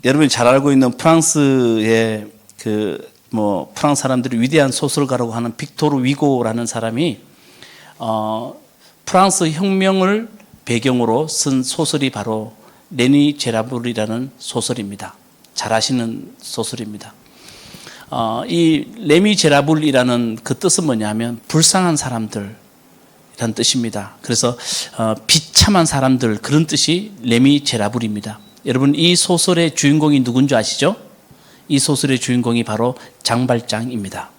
여러분이 잘 알고 있는 프랑스의 프랑스 사람들이 위대한 소설가라고 하는 빅토르 위고라는 사람이 프랑스 혁명을 배경으로 쓴 소설이 바로 레미제라블이라는 소설입니다. 잘 아시는 소설입니다. 이 레미제라블이라는 그 뜻은 뭐냐면 불쌍한 사람들 이란 뜻입니다. 그래서 비참한 사람들, 그런 뜻이 레미제라블입니다. 여러분, 이 소설의 주인공이 누군지 아시죠? 이 소설의 주인공이 바로 장발장입니다.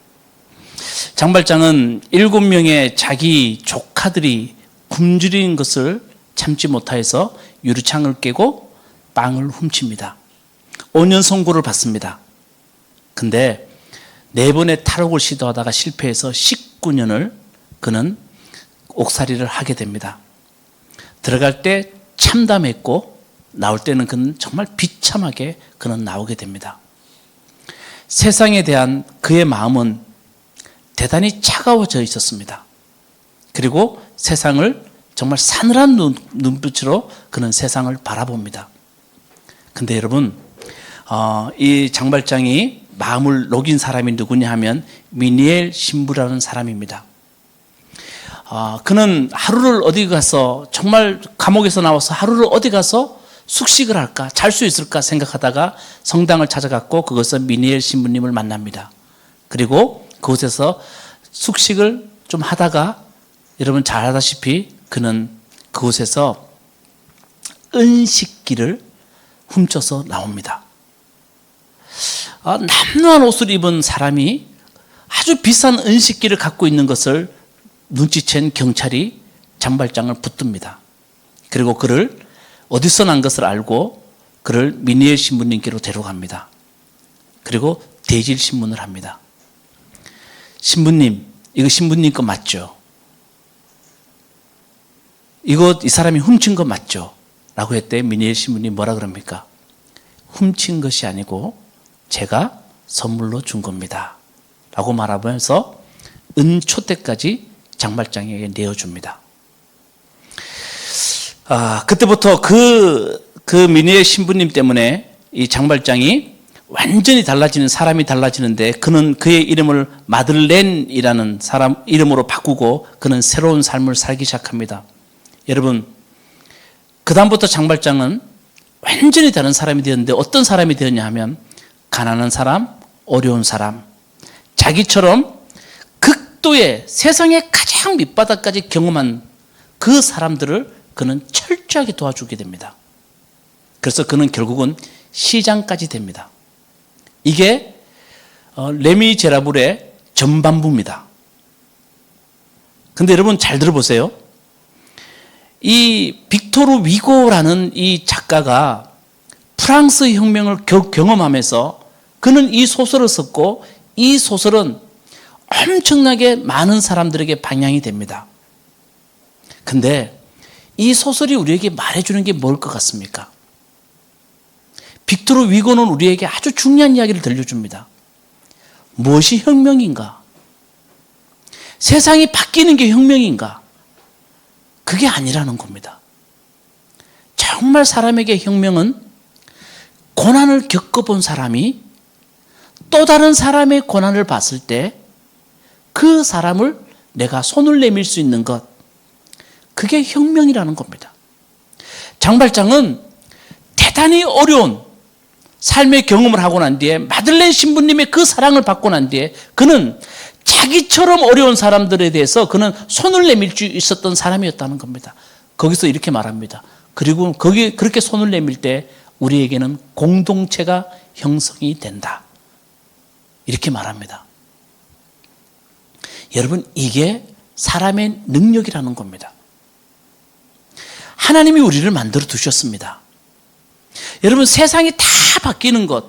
장발장은 7명의 자기 조카들이 굶주린 것을 참지 못하여서 유리창을 깨고 빵을 훔칩니다. 5년 선고를 받습니다. 근데 4번의 탈옥을 시도하다가 실패해서 19년을 그는 옥살이를 하게 됩니다. 들어갈 때 참담했고 나올 때는 그는 정말 비참하게 그는 나오게 됩니다. 세상에 대한 그의 마음은 대단히 차가워져 있었습니다. 그리고 세상을 정말 싸늘한 눈빛으로 그는 세상을 바라봅니다. 근데 여러분, 이 장발장이 마음을 녹인 사람이 누구냐 하면 미니엘 신부라는 사람입니다. 그는 하루를 어디 가서, 정말 감옥에서 나와서 하루를 어디 가서 숙식을 할까, 잘 수 있을까 생각하다가 성당을 찾아갔고 그것은 미니엘 신부님을 만납니다. 그리고 그곳에서 숙식을 좀 하다가 여러분 잘 알다시피 그는 그곳에서 은식기를 훔쳐서 나옵니다. 남루한 옷을 입은 사람이 아주 비싼 은식기를 갖고 있는 것을 눈치챈 경찰이 장발장을 붙듭니다. 그리고 그를 어디서 난 것을 알고 그를 미니엘 신부님께로 데려갑니다. 그리고 대질 신문을 합니다. 신부님, 이거 신부님 거 맞죠? 이 사람이 훔친 거 맞죠? 라고 했대. 미니엘 신부님 뭐라 그럽니까? 훔친 것이 아니고 제가 선물로 준 겁니다. 라고 말하면서 은초대까지 장발장에게 내어줍니다. 그때부터 그 미니엘 신부님 때문에 이 장발장이 완전히 달라지는, 사람이 달라지는데 그는 그의 이름을 마들렌이라는 사람 이름으로 바꾸고 그는 새로운 삶을 살기 시작합니다. 여러분, 그 다음부터 장발장은 완전히 다른 사람이 되었는데 어떤 사람이 되었냐 하면 가난한 사람, 어려운 사람, 자기처럼 극도의 세상의 가장 밑바닥까지 경험한 그 사람들을 그는 철저하게 도와주게 됩니다. 그래서 그는 결국은 시장까지 됩니다. 이게 레미제라블의 전반부입니다. 근데 여러분 잘 들어보세요. 이 빅토르 위고라는 이 작가가 프랑스 혁명을 경험하면서 그는 이 소설을 썼고 이 소설은 엄청나게 많은 사람들에게 방향이 됩니다. 근데 이 소설이 우리에게 말해주는 게 뭘 것 같습니까? 빅토르 위고는 우리에게 아주 중요한 이야기를 들려줍니다. 무엇이 혁명인가? 세상이 바뀌는 게 혁명인가? 그게 아니라는 겁니다. 정말 사람에게 혁명은 고난을 겪어본 사람이 또 다른 사람의 고난을 봤을 때 그 사람을 내가 손을 내밀 수 있는 것, 그게 혁명이라는 겁니다. 장발장은 대단히 어려운 삶의 경험을 하고 난 뒤에 마들렌 신부님의 그 사랑을 받고 난 뒤에 그는 자기처럼 어려운 사람들에 대해서 그는 손을 내밀 수 있었던 사람이었다는 겁니다. 거기서 이렇게 말합니다. 그리고 그렇게 손을 내밀 때 우리에게는 공동체가 형성이 된다. 이렇게 말합니다. 여러분, 이게 사람의 능력이라는 겁니다. 하나님이 우리를 만들어 두셨습니다. 여러분, 세상이 다 바뀌는 것,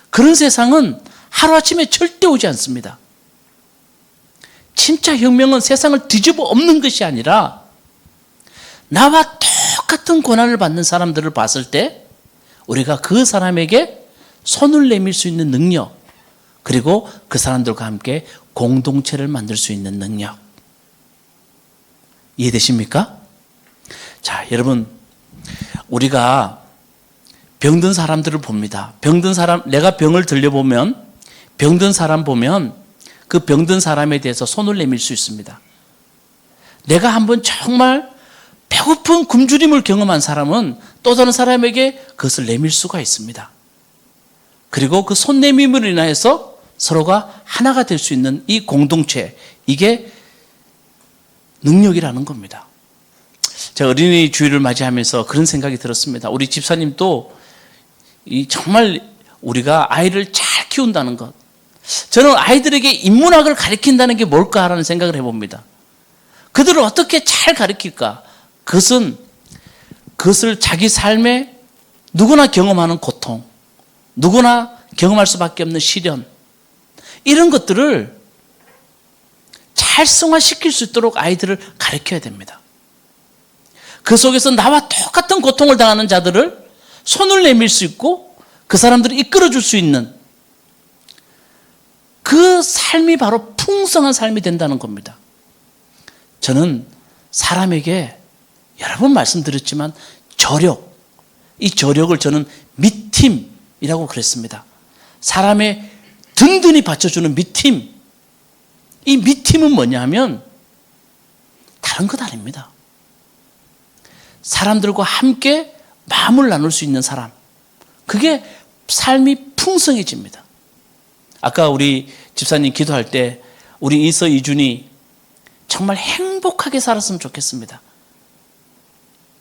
그런 세상은 하루아침에 절대 오지 않습니다. 진짜 혁명은 세상을 뒤집어 엎는 것이 아니라 나와 똑같은 고난을 받는 사람들을 봤을 때 우리가 그 사람에게 손을 내밀 수 있는 능력, 그리고 그 사람들과 함께 공동체를 만들 수 있는 능력. 이해되십니까? 자, 여러분, 우리가 병든 사람들을 봅니다. 병든 사람, 내가 병을 들려보면, 병든 사람 보면 그 병든 사람에 대해서 손을 내밀 수 있습니다. 내가 한번 정말 배고픈 굶주림을 경험한 사람은 또 다른 사람에게 그것을 내밀 수가 있습니다. 그리고 그 손 내밈으로 인하여서 서로가 하나가 될 수 있는 이 공동체, 이게 능력이라는 겁니다. 제가 어린이 주일을 맞이하면서 그런 생각이 들었습니다. 우리 집사님도 정말 우리가 아이를 잘 키운다는 것, 저는 아이들에게 인문학을 가르친다는 게 뭘까라는 생각을 해봅니다. 그들을 어떻게 잘 가르칠까? 그것을 자기 삶에 누구나 경험하는 고통, 누구나 경험할 수밖에 없는 시련, 이런 것들을 잘 승화시킬 수 있도록 아이들을 가르쳐야 됩니다. 그 속에서 나와 똑같은 고통을 당하는 자들을 손을 내밀 수 있고 그 사람들을 이끌어줄 수 있는 그 삶이 바로 풍성한 삶이 된다는 겁니다. 저는 사람에게 여러 번 말씀드렸지만 이 저력을 저는 밑힘이라고 그랬습니다. 사람의 든든히 받쳐주는 밑힘. 이 밑힘은 뭐냐 하면 다른 것 아닙니다. 사람들과 함께 마음을 나눌 수 있는 사람, 그게 삶이 풍성해집니다. 아까 우리 집사님 기도할 때 우리 이서 이준이 정말 행복하게 살았으면 좋겠습니다.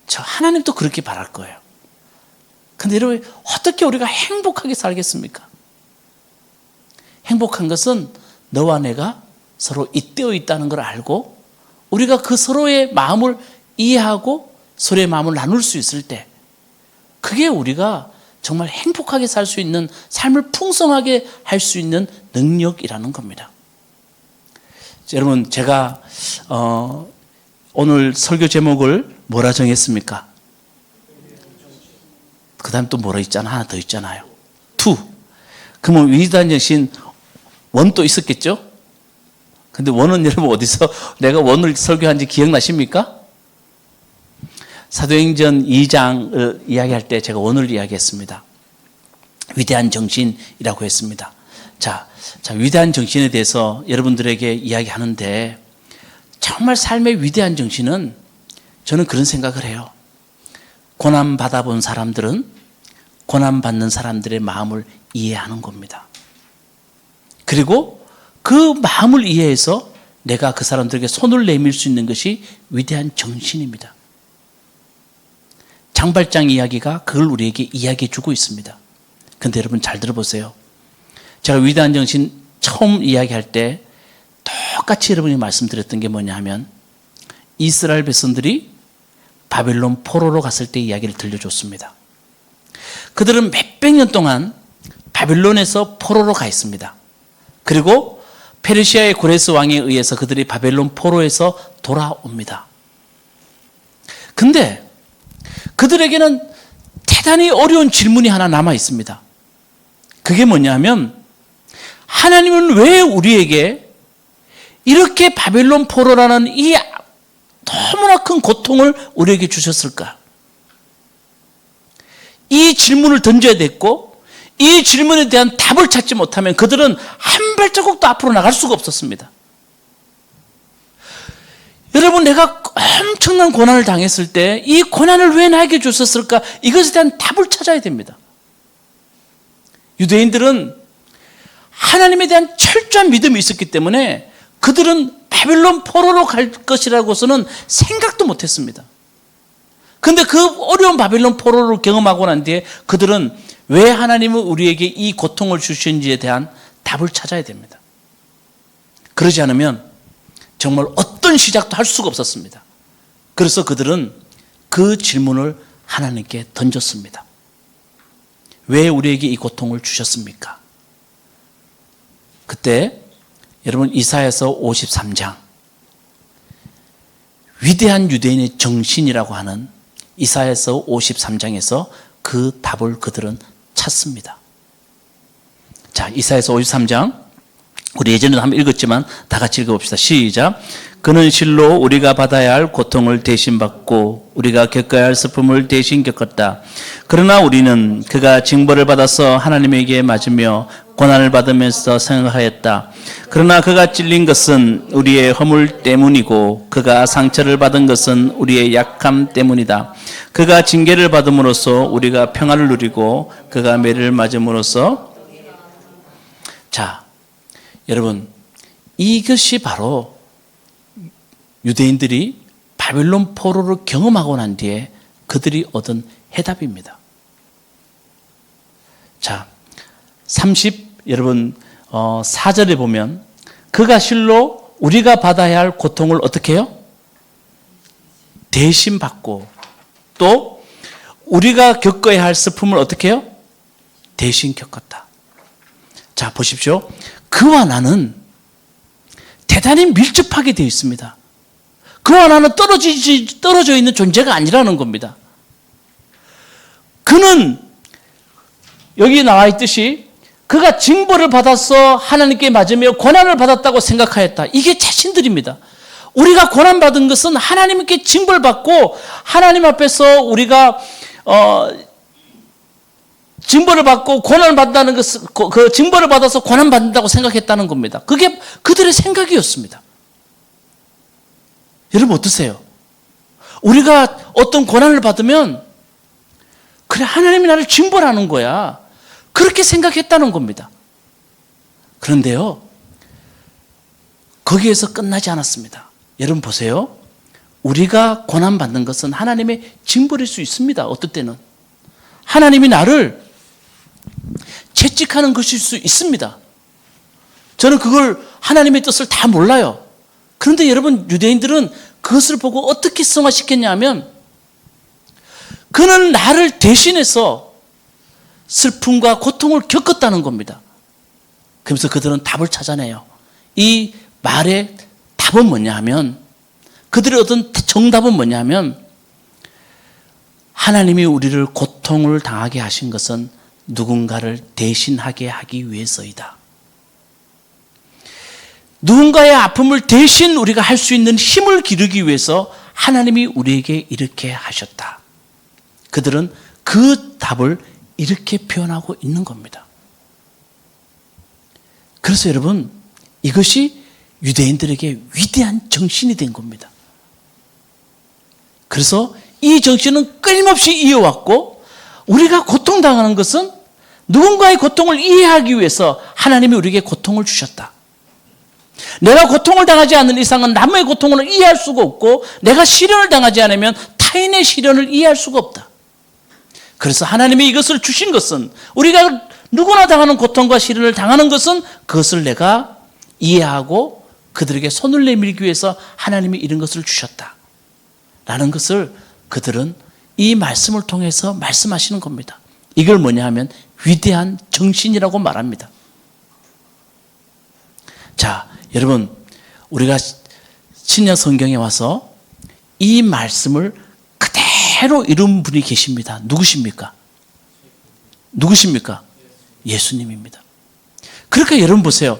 저 하나님도 그렇게 바랄 거예요. 근데 여러분, 어떻게 우리가 행복하게 살겠습니까? 행복한 것은 너와 내가 서로 잇대어 있다는 걸 알고 우리가 그 서로의 마음을 이해하고 서로의 마음을 나눌 수 있을 때, 그게 우리가 정말 행복하게 살 수 있는, 삶을 풍성하게 할 수 있는 능력이라는 겁니다. 여러분, 제가 오늘 설교 제목을 뭐라 정했습니까? 그 다음 또 뭐라 있잖아, 하나 더 있잖아요. 투. 그러면 위대한 정신 원 또 있었겠죠? 근데 원은 여러분 어디서 내가 원을 설교한 지 기억나십니까? 사도행전 2장을 이야기할 때 제가 원을 이야기했습니다. 위대한 정신이라고 했습니다. 자, 위대한 정신에 대해서 여러분들에게 이야기하는데, 정말 삶의 위대한 정신은 저는 그런 생각을 해요. 고난 받아본 사람들은 고난 받는 사람들의 마음을 이해하는 겁니다. 그리고 그 마음을 이해해서 내가 그 사람들에게 손을 내밀 수 있는 것이 위대한 정신입니다. 장발장 이야기가 그걸 우리에게 이야기해 주고 있습니다. 근데 여러분 잘 들어보세요. 제가 위대한 정신 처음 이야기할 때 똑같이 여러분이 말씀드렸던 게 뭐냐 하면, 이스라엘 백성들이 바벨론 포로로 갔을 때 이야기를 들려줬습니다. 그들은 몇백 년 동안 바벨론에서 포로로 가 있습니다. 그리고 페르시아의 고레스 왕에 의해서 그들이 바벨론 포로에서 돌아옵니다. 근데 그들에게는 대단히 어려운 질문이 하나 남아 있습니다. 그게 뭐냐 하면, 하나님은 왜 우리에게 이렇게 바벨론 포로라는 이 너무나 큰 고통을 우리에게 주셨을까? 이 질문을 던져야 됐고, 이 질문에 대한 답을 찾지 못하면 그들은 한 발자국도 앞으로 나갈 수가 없었습니다. 여러분, 내가 엄청난 고난을 당했을 때 이 고난을 왜 나에게 주셨을까? 이것에 대한 답을 찾아야 됩니다. 유대인들은 하나님에 대한 철저한 믿음이 있었기 때문에 그들은 바벨론 포로로 갈 것이라고서는 생각도 못했습니다. 그런데 그 어려운 바벨론 포로를 경험하고 난 뒤에 그들은 왜 하나님은 우리에게 이 고통을 주시는지에 대한 답을 찾아야 됩니다. 그러지 않으면 정말 어떤 시작도 할 수가 없었습니다. 그래서 그들은 그 질문을 하나님께 던졌습니다. 왜 우리에게 이 고통을 주셨습니까? 그때 여러분, 이사야서 53장, 위대한 유대인의 정신이라고 하는 이사야서 53장에서 그 답을 그들은 찾습니다. 자, 이사야서 53장 우리 예전에도 한번 읽었지만 다 같이 읽어봅시다. 시작. 그는 실로 우리가 받아야 할 고통을 대신 받고 우리가 겪어야 할 슬픔을 대신 겪었다. 그러나 우리는 그가 징벌을 받아서 하나님에게 맞으며 고난을 받으면서 생각하였다. 그러나 그가 찔린 것은 우리의 허물 때문이고 그가 상처를 받은 것은 우리의 약함 때문이다. 그가 징계를 받음으로써 우리가 평안을 누리고 그가 매를 맞음으로써 자, 여러분 이것이 바로 유대인들이 바빌론 포로를 경험하고 난 뒤에 그들이 얻은 해답입니다. 자, 여러분 4절에 보면 그가 실로 우리가 받아야 할 고통을 어떻게 해요? 대신 받고 또 우리가 겪어야 할 슬픔을 어떻게 해요? 대신 겪었다. 자, 보십시오. 그와 나는 대단히 밀접하게 되어 있습니다. 그와 나는 떨어져 있는 존재가 아니라는 겁니다. 그는 여기 나와 있듯이 그가 징벌을 받아서 하나님께 맞으며 고난을 받았다고 생각하였다. 이게 자신들입니다. 우리가 고난받은 것은 하나님께 징벌받고 하나님 앞에서 우리가 징벌을 받고 고난을 받는다는 것은 그 징벌을 받아서 고난받는다고 생각했다는 겁니다. 그게 그들의 생각이었습니다. 여러분 어떠세요? 우리가 어떤 고난을 받으면 그래 하나님이 나를 징벌하는 거야. 그렇게 생각했다는 겁니다. 그런데요, 거기에서 끝나지 않았습니다. 여러분 보세요. 우리가 고난받는 것은 하나님의 징벌일 수 있습니다. 어떨 때는. 하나님이 나를 채찍하는 것일 수 있습니다. 저는 그걸 하나님의 뜻을 다 몰라요. 그런데 여러분 유대인들은 그것을 보고 어떻게 승화시켰냐 하면 그는 나를 대신해서 슬픔과 고통을 겪었다는 겁니다. 그러면서 그들은 답을 찾아내요. 이 말의 답은 뭐냐 하면 그들의 어떤 정답은 뭐냐 하면 하나님이 우리를 고통을 당하게 하신 것은 누군가를 대신하게 하기 위해서이다. 누군가의 아픔을 대신 우리가 할 수 있는 힘을 기르기 위해서 하나님이 우리에게 이렇게 하셨다. 그들은 그 답을 이렇게 표현하고 있는 겁니다. 그래서 여러분 이것이 유대인들에게 위대한 정신이 된 겁니다. 그래서 이 정신은 끊임없이 이어왔고 우리가 고통당하는 것은 누군가의 고통을 이해하기 위해서 하나님이 우리에게 고통을 주셨다. 내가 고통을 당하지 않는 이상은 남의 고통을 이해할 수가 없고 내가 시련을 당하지 않으면 타인의 시련을 이해할 수가 없다. 그래서 하나님이 이것을 주신 것은 우리가 누구나 당하는 고통과 시련을 당하는 것은 그것을 내가 이해하고 그들에게 손을 내밀기 위해서 하나님이 이런 것을 주셨다. 라는 것을 그들은 이 말씀을 통해서 말씀하시는 겁니다. 이걸 뭐냐 하면 위대한 정신이라고 말합니다. 자, 여러분 우리가 신약 성경에 와서 이 말씀을 그대로 이룬 분이 계십니다. 누구십니까? 누구십니까? 예수님입니다. 그러니까 여러분 보세요.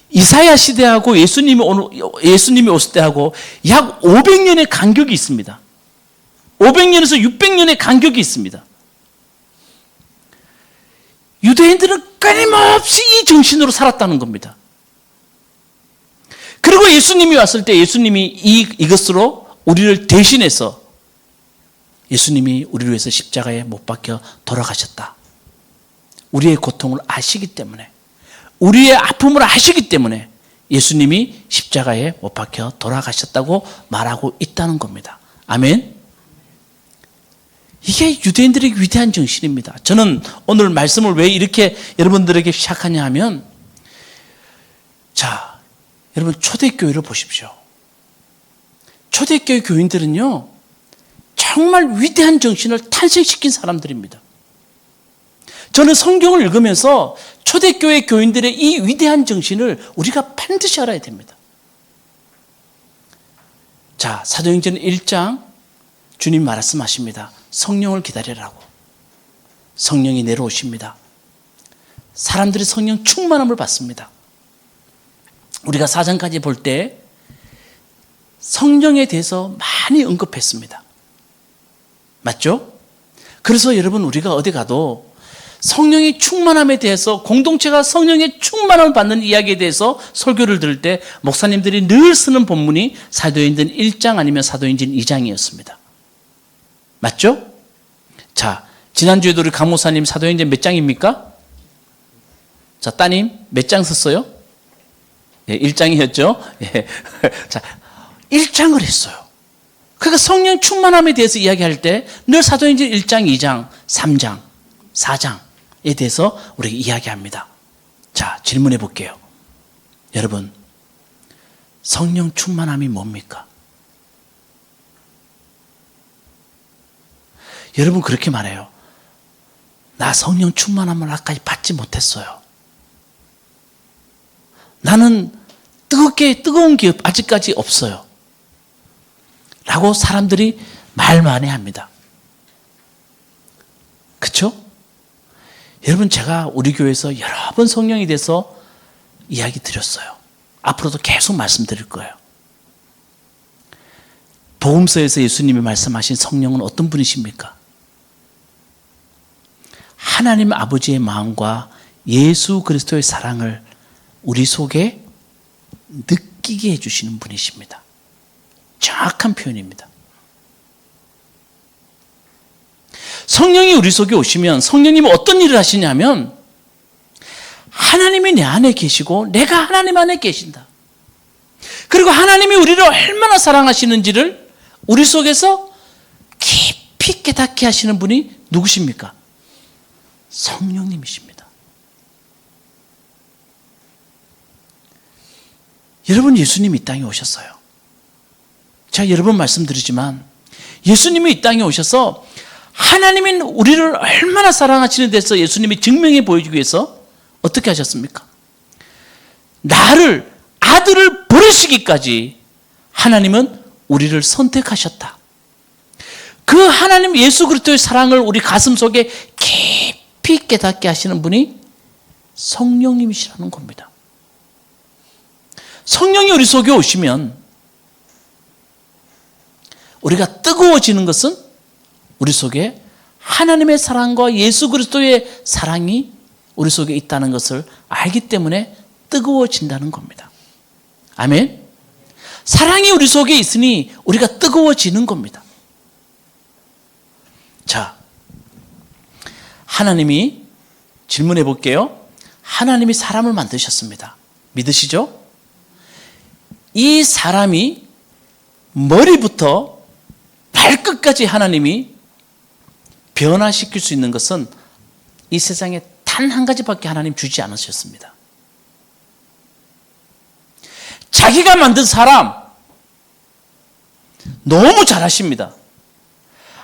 이사야 시대하고 예수님이 오실 때하고 약 500년의 간격이 있습니다. 500년에서 600년의 간격이 있습니다. 유대인들은 끊임없이 이 정신으로 살았다는 겁니다. 그리고 예수님이 왔을 때 예수님이 이것으로 우리를 대신해서 예수님이 우리를 위해서 십자가에 못 박혀 돌아가셨다. 우리의 고통을 아시기 때문에 우리의 아픔을 아시기 때문에 예수님이 십자가에 못 박혀 돌아가셨다고 말하고 있다는 겁니다. 아멘. 이게 유대인들의 위대한 정신입니다. 저는 오늘 말씀을 왜 이렇게 여러분들에게 시작하냐 하면 자, 여러분 초대교회를 보십시오. 초대교회 교인들은요 정말 위대한 정신을 탄생시킨 사람들입니다. 저는 성경을 읽으면서 초대교회 교인들의 이 위대한 정신을 우리가 반드시 알아야 됩니다. 자, 사도행전 1장 주님 말씀하십니다. 성령을 기다리라고. 성령이 내려오십니다. 사람들이 성령 충만함을 받습니다. 우리가 사전까지 볼 때 성령에 대해서 많이 언급했습니다. 맞죠? 그래서 여러분 우리가 어디 가도 성령의 충만함에 대해서, 공동체가 성령의 충만함을 받는 이야기에 대해서 설교를 들을 때 목사님들이 늘 쓰는 본문이 사도행전 1장 아니면 사도행전 2장이었습니다. 맞죠? 자, 지난주에도 우리 강목사님 사도행전 몇 장입니까? 자, 따님 몇 장 썼어요? 예, 1장이었죠? 예. 자, 1장을 했어요. 그러니까 성령 충만함에 대해서 이야기할 때 늘 사도행전 1장, 2장, 3장, 4장에 대해서 우리가 이야기합니다. 자, 질문해 볼게요. 여러분, 성령 충만함이 뭡니까? 여러분 그렇게 말해요. 나 성령 충만함을 아직까지 받지 못했어요. 나는 뜨거운 게 아직까지 없어요. 라고 사람들이 말 많이 합니다. 그렇죠? 여러분 제가 우리 교회에서 여러 번 성령에 대해서 이야기 드렸어요. 앞으로도 계속 말씀드릴 거예요. 복음서에서 예수님이 말씀하신 성령은 어떤 분이십니까? 하나님 아버지의 마음과 예수 그리스도의 사랑을 우리 속에 느끼게 해주시는 분이십니다. 정확한 표현입니다. 성령이 우리 속에 오시면 성령님은 어떤 일을 하시냐면 하나님이 내 안에 계시고 내가 하나님 안에 계신다. 그리고 하나님이 우리를 얼마나 사랑하시는지를 우리 속에서 깊이 깨닫게 하시는 분이 누구십니까? 성령님이십니다. 여러분, 예수님이 이 땅에 오셨어요. 제가 여러 번 말씀드리지만 예수님이 이 땅에 오셔서 하나님이 우리를 얼마나 사랑하시는 데서 예수님이 증명해 보여주기 위해서 어떻게 하셨습니까? 나를, 아들을 버리시기까지 하나님은 우리를 선택하셨다. 그 하나님 예수 그리스도의 사랑을 우리 가슴 속에 깊이 깨닫게 하시는 분이 성령님이시라는 겁니다. 성령이 우리 속에 오시면 우리가 뜨거워지는 것은 우리 속에 하나님의 사랑과 예수 그리스도의 사랑이 우리 속에 있다는 것을 알기 때문에 뜨거워진다는 겁니다. 아멘. 사랑이 우리 속에 있으니 우리가 뜨거워지는 겁니다. 자, 하나님이 질문해 볼게요. 하나님이 사람을 만드셨습니다. 믿으시죠? 이 사람이 머리부터 발끝까지 하나님이 변화시킬 수 있는 것은 이 세상에 단 한 가지밖에 하나님 주지 않으셨습니다. 자기가 만든 사람 너무 잘하십니다.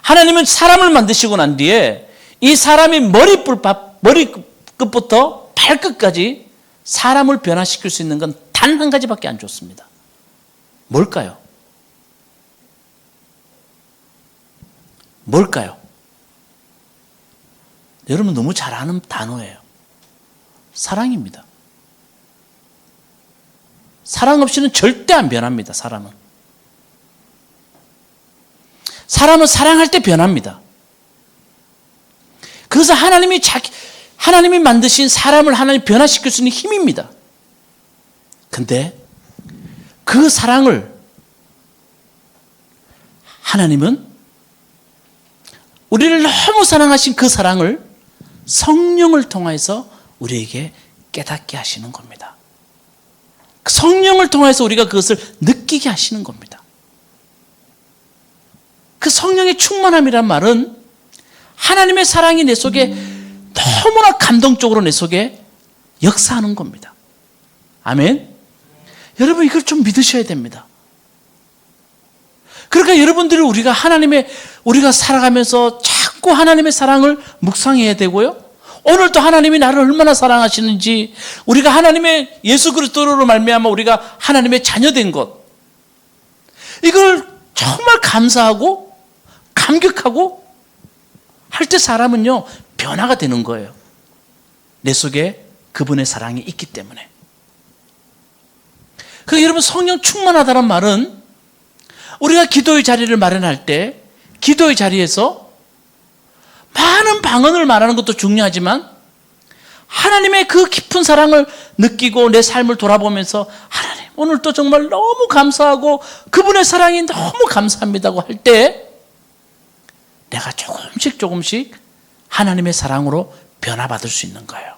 하나님은 사람을 만드시고 난 뒤에 이 사람이 머리끝부터 발끝까지 사람을 변화시킬 수 있는 건 단 한 가지밖에 안 줬습니다. 뭘까요? 뭘까요? 여러분 너무 잘 아는 단어예요. 사랑입니다. 사랑 없이는 절대 안 변합니다. 사람은 사랑할 때 변합니다. 그래서 하나님이 만드신 사람을 하나님 변화시킬 수 있는 힘입니다. 근데 그 사랑을 하나님은 우리를 너무 사랑하신 그 사랑을 성령을 통해서 우리에게 깨닫게 하시는 겁니다. 성령을 통해서 우리가 그것을 느끼게 하시는 겁니다. 그 성령의 충만함이란 말은 하나님의 사랑이 내 속에 너무나 감동적으로 내 속에 역사하는 겁니다. 아멘. 여러분 이걸 좀 믿으셔야 됩니다. 그러니까 여러분들이 우리가 살아가면서 자꾸 하나님의 사랑을 묵상해야 되고요. 오늘도 하나님이 나를 얼마나 사랑하시는지, 우리가 하나님의 예수 그리스도로 말미암아 우리가 하나님의 자녀된 것, 이걸 정말 감사하고 감격하고 할 때 사람은요 변화가 되는 거예요. 내 속에 그분의 사랑이 있기 때문에. 그 여러분 성령 충만하다는 말은 우리가 기도의 자리를 마련할 때 기도의 자리에서 많은 방언을 말하는 것도 중요하지만 하나님의 그 깊은 사랑을 느끼고 내 삶을 돌아보면서 하나님 오늘도 정말 너무 감사하고 그분의 사랑이 너무 감사합니다고 할 때 내가 조금씩 하나님의 사랑으로 변화받을 수 있는 거예요.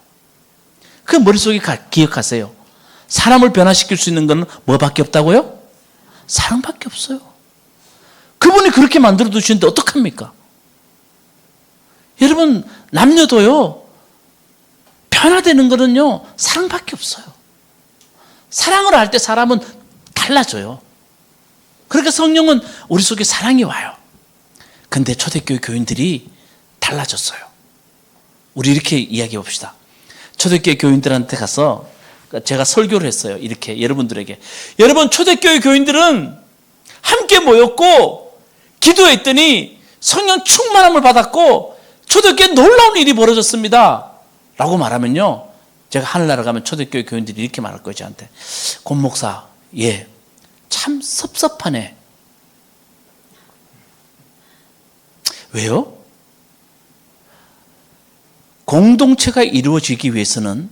그 머릿속에 기억하세요. 사람을 변화시킬 수 있는 건 뭐밖에 없다고요? 사랑밖에 없어요. 그분이 그렇게 만들어 두시는데 어떡합니까? 여러분 남녀도요 변화되는 거는요 사랑밖에 없어요. 사랑을 할 때 사람은 달라져요. 그러니까 성령은 우리 속에 사랑이 와요. 근데 초대교회 교인들이 달라졌어요. 우리 이렇게 이야기해 봅시다. 초대교회 교인들한테 가서 제가 설교를 했어요. 이렇게 여러분들에게. 여러분 초대교회 교인들은 함께 모였고 기도했더니 성령 충만함을 받았고 초대교회에 놀라운 일이 벌어졌습니다. 라고 말하면요. 제가 하늘나라 가면 초대교회 교인들이 이렇게 말할 거예요. 저한테. 권 목사, 예, 참 섭섭하네. 왜요? 공동체가 이루어지기 위해서는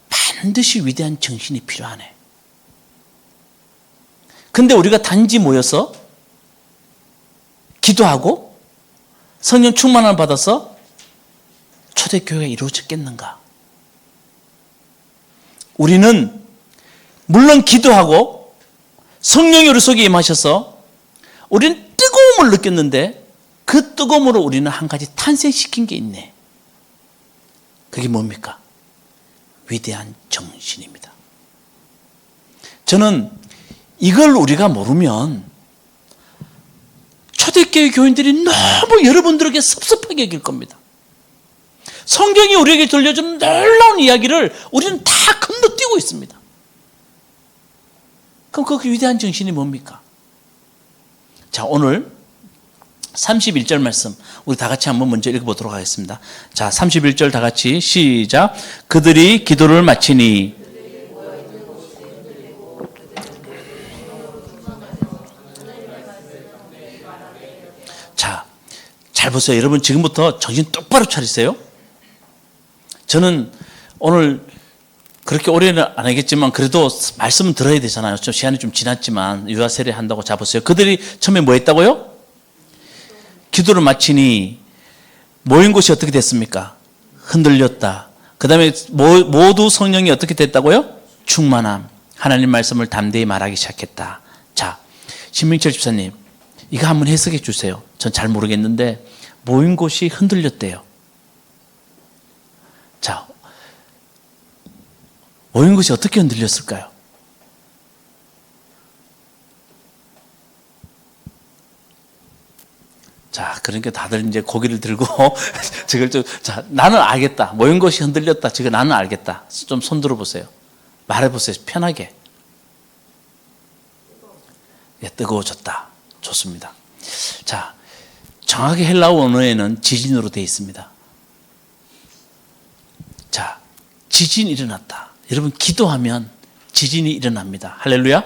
반드시 위대한 정신이 필요하네. 근데 우리가 단지 모여서 기도하고 성령 충만함을 받아서 초대교회가 이루어졌겠는가? 우리는 물론 기도하고 성령이 우리 속에 임하셔서 우리는 뜨거움을 느꼈는데 그 뜨거움으로 우리는 한 가지 탄생시킨 게 있네. 그게 뭡니까? 위대한 정신입니다. 저는 이걸 우리가 모르면 초대교회 교인들이 너무 여러분들에게 섭섭하게 여길 겁니다. 성경이 우리에게 들려준 놀라운 이야기를 우리는 다 건너뛰고 있습니다. 그럼 그 위대한 정신이 뭡니까? 자, 오늘 31절 말씀 우리 다 같이 한번 먼저 읽어보도록 하겠습니다. 자, 31절 다 같이 시작. 그들이 기도를 마치니 자, 잘 보세요. 여러분 지금부터 정신 똑바로 차리세요. 저는 오늘 그렇게 오래는 안 하겠지만 그래도 말씀은 들어야 되잖아요. 좀 시간이 좀 지났지만 유아 세례 한다고 잡으세요. 그들이 처음에 뭐 했다고요? 기도를 마치니 모인 곳이 어떻게 됐습니까? 흔들렸다. 그 다음에 모두 성령이 어떻게 됐다고요? 충만함. 하나님 말씀을 담대히 말하기 시작했다. 자, 신명철 집사님 이거 한번 해석해 주세요. 전 잘 모르겠는데 모인 곳이 흔들렸대요. 자, 모인 곳이 어떻게 흔들렸을까요? 자, 그러니까 다들 이제 고개를 들고 저걸 좀, 자, 나는 알겠다. 모인 곳이 흔들렸다. 지금 나는 알겠다. 좀 손 들어보세요. 말해보세요. 편하게. 예, 뜨거워졌다. 좋습니다. 자, 정확히 헬라어 언어에는 지진으로 되어 있습니다. 자, 지진이 일어났다. 여러분 기도하면 지진이 일어납니다. 할렐루야.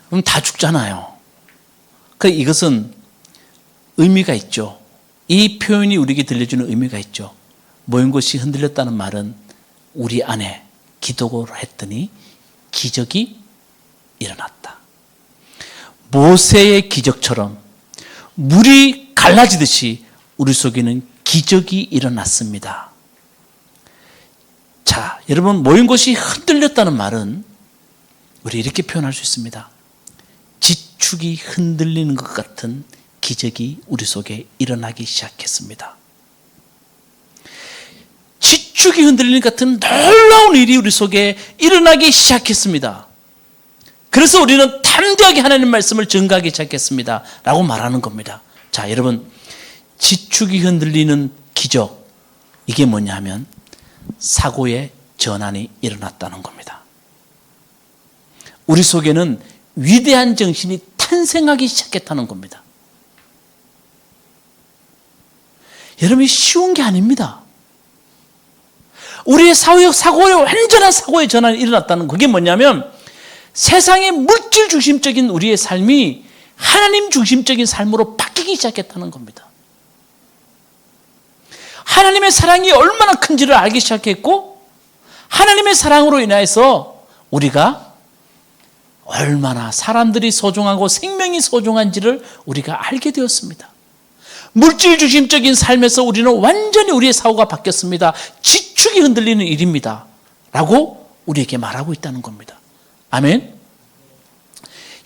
그럼 다 죽잖아요. 그러니까 이것은 의미가 있죠. 이 표현이 우리에게 들려주는 의미가 있죠. 모인 곳이 흔들렸다는 말은 우리 안에 기도를 했더니 기적이 일어났다. 모세의 기적처럼 물이 갈라지듯이 우리 속에는 기적이 일어났습니다. 자, 여러분 모인 곳이 흔들렸다는 말은 우리 이렇게 표현할 수 있습니다. 지축이 흔들리는 것 같은 기적이 우리 속에 일어나기 시작했습니다. 지축이 흔들리는 것 같은 놀라운 일이 우리 속에 일어나기 시작했습니다. 그래서 우리는 담대하게 하나님 말씀을 전가하기 시작했습니다. 라고 말하는 겁니다. 자, 여러분 지축이 흔들리는 기적 이게 뭐냐 하면 사고의 전환이 일어났다는 겁니다. 우리 속에는 위대한 정신이 탄생하기 시작했다는 겁니다. 여러분이 쉬운 게 아닙니다. 우리의 사고의 완전한 사고의 전환이 일어났다는 그게 뭐냐면 세상의 물질 중심적인 우리의 삶이 하나님 중심적인 삶으로 바뀌기 시작했다는 겁니다. 하나님의 사랑이 얼마나 큰지를 알기 시작했고 하나님의 사랑으로 인해서 우리가 얼마나 사람들이 소중하고 생명이 소중한지를 우리가 알게 되었습니다. 물질 중심적인 삶에서 우리는 완전히 우리의 사고가 바뀌었습니다. 지축이 흔들리는 일입니다. 라고 우리에게 말하고 있다는 겁니다. 아멘.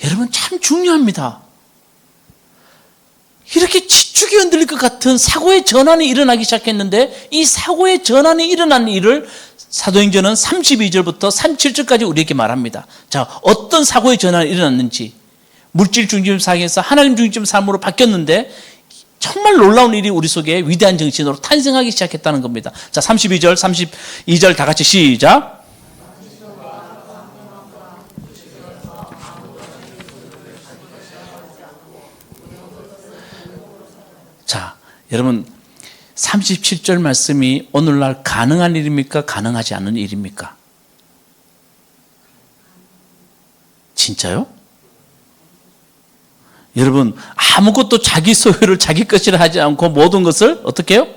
여러분 참 중요합니다. 이렇게 지축이 흔들릴 것 같은 사고의 전환이 일어나기 시작했는데 이 사고의 전환이 일어난 일을 사도행전은 32절부터 37절까지 우리에게 말합니다. 자, 어떤 사고의 전환이 일어났는지 물질 중심 삶에서 하나님 중심 삶으로 바뀌었는데 정말 놀라운 일이 우리 속에 위대한 정신으로 탄생하기 시작했다는 겁니다. 자, 32절, 32절 다 같이 시작. 자, 여러분 37절 말씀이 오늘날 가능한 일입니까? 가능하지 않은 일입니까? 진짜요? 여러분 아무것도 자기 소유를 자기 것이라 하지 않고 모든 것을 어떻게 해요?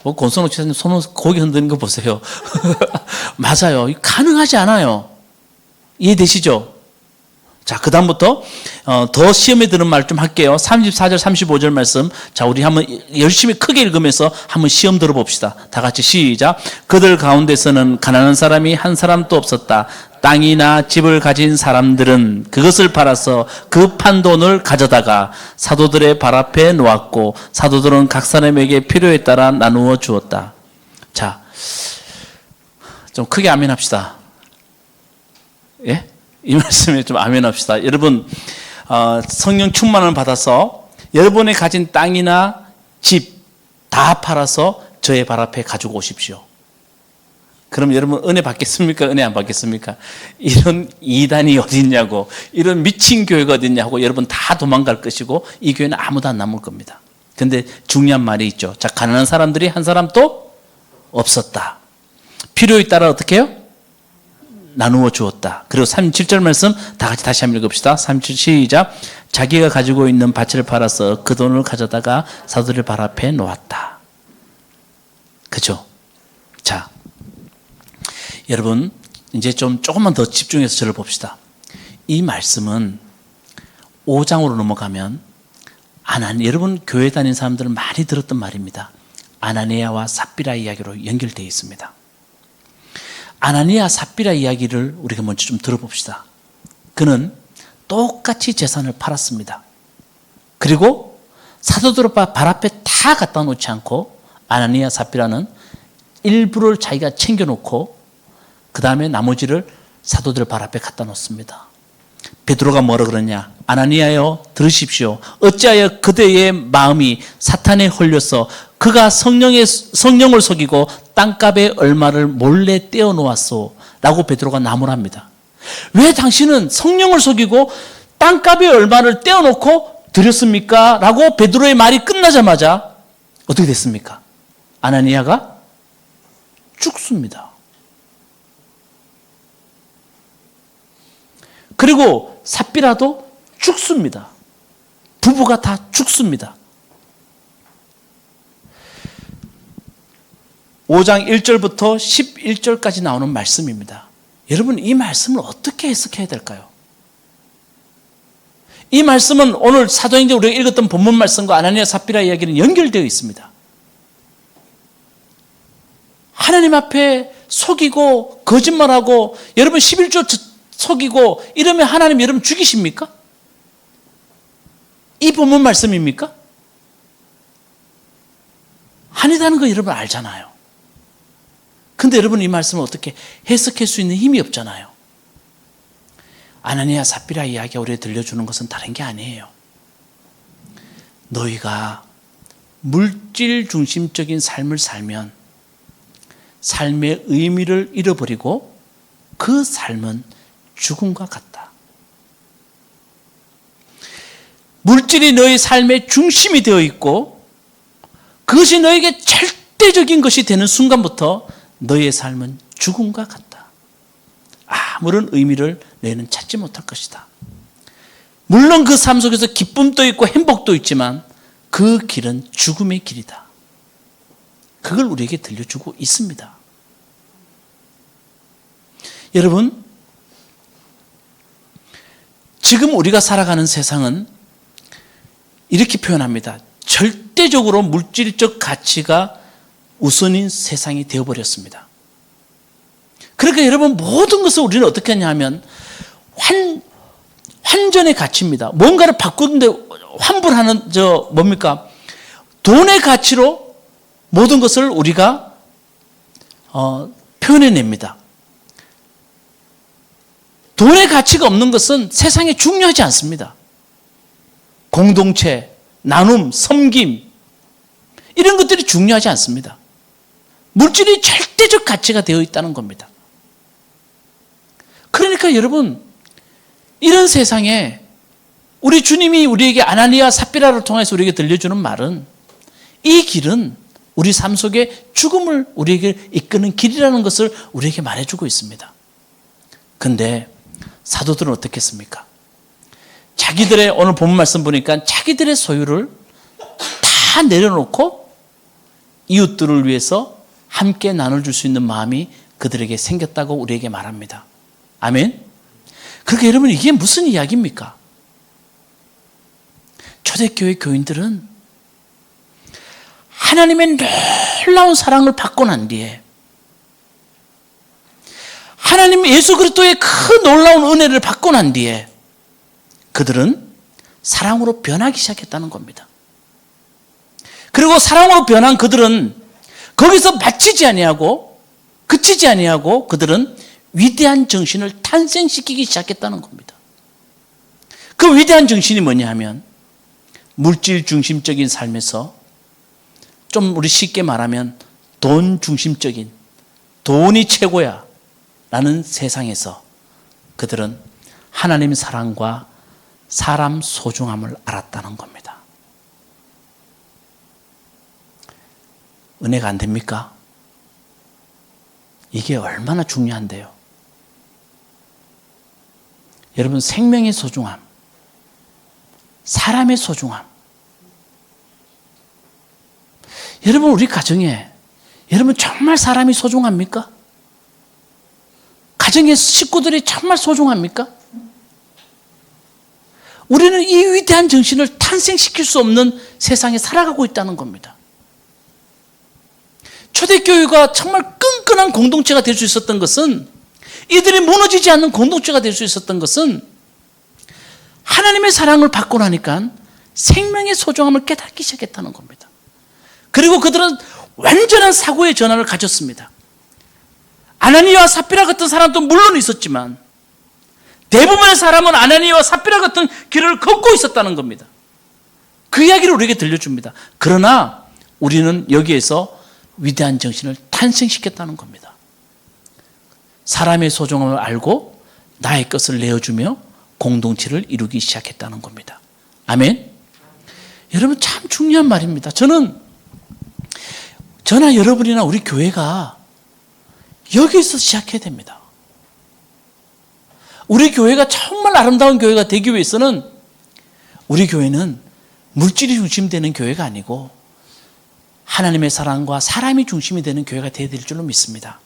뭐 권선호 지사님 손을 고개 흔드는 거 보세요. 맞아요. 가능하지 않아요. 이해되시죠? 자, 그 다음부터 더 시험에 드는 말 좀 할게요. 34절 35절 말씀. 자, 우리 한번 열심히 크게 읽으면서 한번 시험 들어봅시다. 다 같이 시작. 그들 가운데서는 가난한 사람이 한 사람도 없었다. 땅이나 집을 가진 사람들은 그것을 팔아서 그 판 돈을 가져다가 사도들의 발 앞에 놓았고 사도들은 각 사람에게 필요에 따라 나누어 주었다. 자, 좀 크게 아멘 합시다. 예? 이 말씀에 좀 아멘 합시다. 여러분 성령 충만을 받아서 여러분이 가진 땅이나 집 다 팔아서 저의 발 앞에 가지고 오십시오. 그럼 여러분 은혜 받겠습니까? 은혜 안 받겠습니까? 이런 이단이 어디 있냐고, 이런 미친 교회가 어디 있냐고 여러분 다 도망갈 것이고 이 교회는 아무도 안 남을 겁니다. 근데 중요한 말이 있죠. 자, 가난한 사람들이 한 사람도 없었다. 필요에 따라 어떻게 해요? 나누어 주었다. 그리고 37절 말씀 다 같이 다시 한번 읽읍시다. 37 시작. 자기가 가지고 있는 밭을 팔아서 그 돈을 가져다가 사도들 발 앞에 놓았다. 그죠? 자, 여러분 이제 조금만 더 집중해서 저를 봅시다. 이 말씀은 5장으로 넘어가면 여러분 교회 다니는 사람들은 많이 들었던 말입니다. 아나니아와 삽비라 이야기로 연결되어 있습니다. 아나니아 삽비라 이야기를 우리가 먼저 좀 들어봅시다. 그는 똑같이 재산을 팔았습니다. 그리고 사도들 발 앞에 다 갖다 놓지 않고 아나니아 삽비라는 일부를 자기가 챙겨놓고 그 다음에 나머지를 사도들 발 앞에 갖다 놓습니다. 베드로가 뭐라 그러냐? 아나니아여 들으십시오. 어찌하여 그대의 마음이 사탄에 홀려서 그가 성령을 속이고 땅값의 얼마를 몰래 떼어놓았소? 라고 베드로가 나무랍니다. 왜 당신은 성령을 속이고 땅값의 얼마를 떼어놓고 드렸습니까? 라고 베드로의 말이 끝나자마자 어떻게 됐습니까? 아나니아가 죽습니다. 그리고 삽비라도 죽습니다. 부부가 다 죽습니다. 5장 1절부터 11절까지 나오는 말씀입니다. 여러분 이 말씀을 어떻게 해석해야 될까요? 이 말씀은 오늘 사도행전 우리가 읽었던 본문 말씀과 아나니아 삽비라 이야기는 연결되어 있습니다. 하나님 앞에 속이고 거짓말하고 여러분 11조 속이고 이러면 하나님 여러분 죽이십니까? 이 본문 말씀입니까? 아니다는 거 여러분 알잖아요. 근데 여러분 이 말씀을 어떻게 해석할 수 있는 힘이 없잖아요. 아나니아 삽비라 이야기가 우리에게 들려주는 것은 다른 게 아니에요. 너희가 물질 중심적인 삶을 살면 삶의 의미를 잃어버리고 그 삶은 죽음과 같다. 물질이 너희 삶의 중심이 되어 있고 그것이 너에게 절대 절대적인 것이 되는 순간부터 너의 삶은 죽음과 같다. 아무런 의미를 너희는 찾지 못할 것이다. 물론 그 삶 속에서 기쁨도 있고 행복도 있지만 그 길은 죽음의 길이다. 그걸 우리에게 들려주고 있습니다. 여러분, 지금 우리가 살아가는 세상은 이렇게 표현합니다. 절대적으로 물질적 가치가 우선인 세상이 되어버렸습니다. 그러니까 여러분, 모든 것을 우리는 어떻게 하냐 하면 환전의 가치입니다. 뭔가를 바꾸는데 환불하는 뭡니까? 돈의 가치로 모든 것을 우리가 표현해냅니다. 돈의 가치가 없는 것은 세상에 중요하지 않습니다. 공동체, 나눔, 섬김 이런 것들이 중요하지 않습니다. 물질이 절대적 가치가 되어 있다는 겁니다. 그러니까 여러분, 이런 세상에 우리 주님이 우리에게 아나니아 삽비라를 통해서 우리에게 들려주는 말은 이 길은 우리 삶 속에 죽음을 우리에게 이끄는 길이라는 것을 우리에게 말해주고 있습니다. 그런데 사도들은 어떻겠습니까? 자기들의, 오늘 본문 말씀 보니까 자기들의 소유를 다 내려놓고 이웃들을 위해서 함께 나눠줄 수 있는 마음이 그들에게 생겼다고 우리에게 말합니다. 아멘? 그러니까 여러분, 이게 무슨 이야기입니까? 초대교회 교인들은 하나님의 놀라운 사랑을 받고 난 뒤에 하나님 예수 그리스도의 그 놀라운 은혜를 받고 난 뒤에 그들은 사랑으로 변하기 시작했다는 겁니다. 그리고 사랑으로 변한 그들은 거기서 마치지 아니하고 그치지 아니하고 그들은 위대한 정신을 탄생시키기 시작했다는 겁니다. 그 위대한 정신이 뭐냐 하면 물질 중심적인 삶에서 좀 우리 쉽게 말하면 돈 중심적인, 돈이 최고야 라는 세상에서 그들은 하나님의 사랑과 사람 소중함을 알았다는 겁니다. 은혜가 안 됩니까? 이게 얼마나 중요한데요. 여러분, 생명의 소중함, 사람의 소중함. 여러분, 우리 가정에 여러분 정말 사람이 소중합니까? 가정의 식구들이 정말 소중합니까? 우리는 이 위대한 정신을 탄생시킬 수 없는 세상에 살아가고 있다는 겁니다. 초대교회가 정말 끈끈한 공동체가 될 수 있었던 것은, 이들이 무너지지 않는 공동체가 될 수 있었던 것은 하나님의 사랑을 받고 나니까 생명의 소중함을 깨닫기 시작했다는 겁니다. 그리고 그들은 완전한 사고의 전환을 가졌습니다. 아나니아와 삽비라 같은 사람도 물론 있었지만 대부분의 사람은 아나니아와 삽비라 같은 길을 걷고 있었다는 겁니다. 그 이야기를 우리에게 들려줍니다. 그러나 우리는 여기에서 위대한 정신을 탄생시켰다는 겁니다. 사람의 소중함을 알고 나의 것을 내어주며 공동체를 이루기 시작했다는 겁니다. 아멘. 여러분, 참 중요한 말입니다. 저나 여러분이나 우리 교회가 여기서 시작해야 됩니다. 우리 교회가 정말 아름다운 교회가 되기 위해서는 우리 교회는 물질이 중심되는 교회가 아니고 하나님의 사랑과 사람이 중심이 되는 교회가 되어야 될 줄로 믿습니다.